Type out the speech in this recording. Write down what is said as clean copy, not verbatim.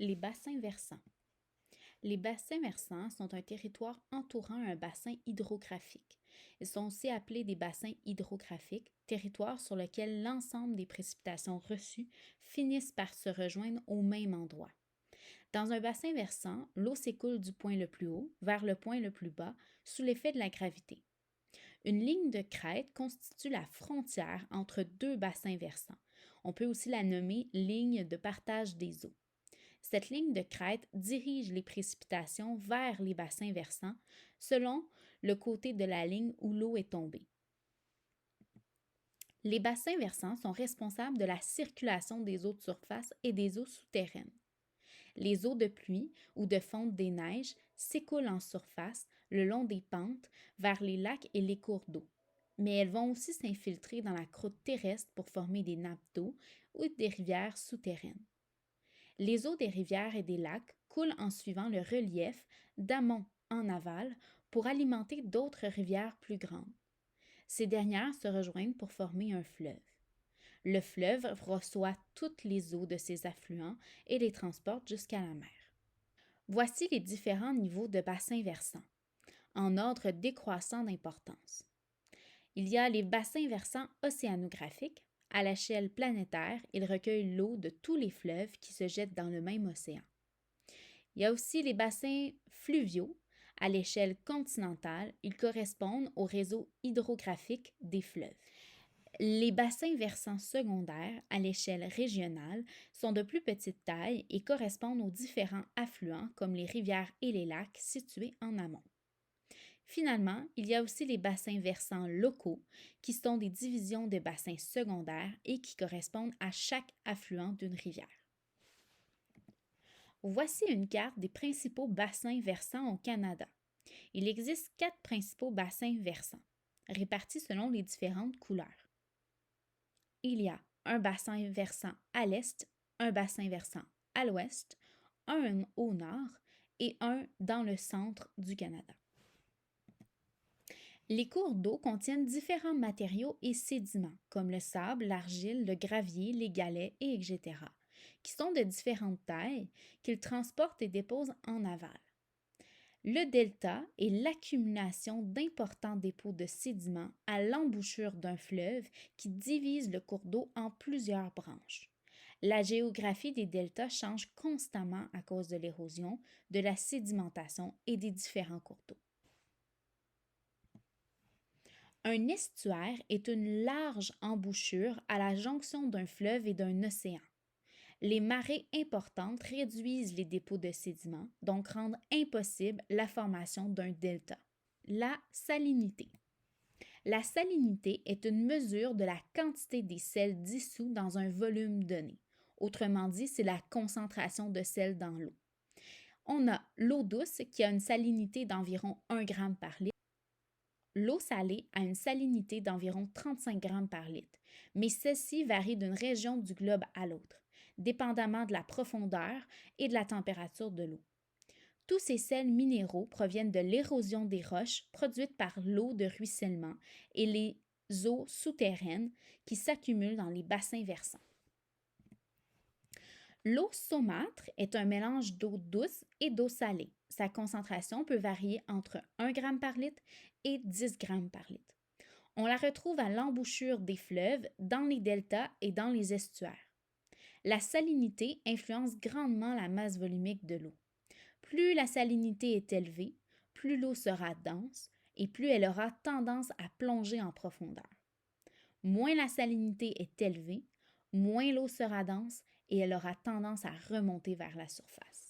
Les bassins versants. Les bassins versants sont un territoire entourant un bassin hydrographique. Ils sont aussi appelés des bassins hydrographiques, territoire sur lequel l'ensemble des précipitations reçues finissent par se rejoindre au même endroit. Dans un bassin versant, l'eau s'écoule du point le plus haut vers le point le plus bas sous l'effet de la gravité. Une ligne de crête constitue la frontière entre deux bassins versants. On peut aussi la nommer ligne de partage des eaux. Cette ligne de crête dirige les précipitations vers les bassins versants selon le côté de la ligne où l'eau est tombée. Les bassins versants sont responsables de la circulation des eaux de surface et des eaux souterraines. Les eaux de pluie ou de fonte des neiges s'écoulent en surface le long des pentes vers les lacs et les cours d'eau, mais elles vont aussi s'infiltrer dans la croûte terrestre pour former des nappes d'eau ou des rivières souterraines. Les eaux des rivières et des lacs coulent en suivant le relief d'amont en aval pour alimenter d'autres rivières plus grandes. Ces dernières se rejoignent pour former un fleuve. Le fleuve reçoit toutes les eaux de ses affluents et les transporte jusqu'à la mer. Voici les différents niveaux de bassins versants, en ordre décroissant d'importance. Il y a les bassins versants océanographiques. À l'échelle planétaire, ils recueillent l'eau de tous les fleuves qui se jettent dans le même océan. Il y a aussi les bassins fluviaux. À l'échelle continentale, ils correspondent au réseau hydrographique des fleuves. Les bassins versants secondaires, à l'échelle régionale, sont de plus petite taille et correspondent aux différents affluents comme les rivières et les lacs situés en amont. Finalement, il y a aussi les bassins versants locaux, qui sont des divisions de bassins secondaires et qui correspondent à chaque affluent d'une rivière. Voici une carte des principaux bassins versants au Canada. Il existe 4 principaux bassins versants, répartis selon les différentes couleurs. Il y a un bassin versant à l'est, un bassin versant à l'ouest, un au nord et un dans le centre du Canada. Les cours d'eau contiennent différents matériaux et sédiments, comme le sable, l'argile, le gravier, les galets, etc., qui sont de différentes tailles, qu'ils transportent et déposent en aval. Le delta est l'accumulation d'importants dépôts de sédiments à l'embouchure d'un fleuve qui divise le cours d'eau en plusieurs branches. La géographie des deltas change constamment à cause de l'érosion, de la sédimentation et des différents cours d'eau. Un estuaire est une large embouchure à la jonction d'un fleuve et d'un océan. Les marées importantes réduisent les dépôts de sédiments, donc rendent impossible la formation d'un delta. La salinité. La salinité est une mesure de la quantité des sels dissous dans un volume donné. Autrement dit, c'est la concentration de sel dans l'eau. On a l'eau douce qui a une salinité d'environ 1 g par litre. L'eau salée a une salinité d'environ 35 g par litre, mais celle-ci varie d'une région du globe à l'autre, dépendamment de la profondeur et de la température de l'eau. Tous ces sels minéraux proviennent de l'érosion des roches produite par l'eau de ruissellement et les eaux souterraines qui s'accumulent dans les bassins versants. L'eau saumâtre est un mélange d'eau douce et d'eau salée. Sa concentration peut varier entre 1 g par litre et 10 g par litre. On la retrouve à l'embouchure des fleuves, dans les deltas et dans les estuaires. La salinité influence grandement la masse volumique de l'eau. Plus la salinité est élevée, plus l'eau sera dense et plus elle aura tendance à plonger en profondeur. Moins la salinité est élevée, moins l'eau sera dense et elle aura tendance à remonter vers la surface.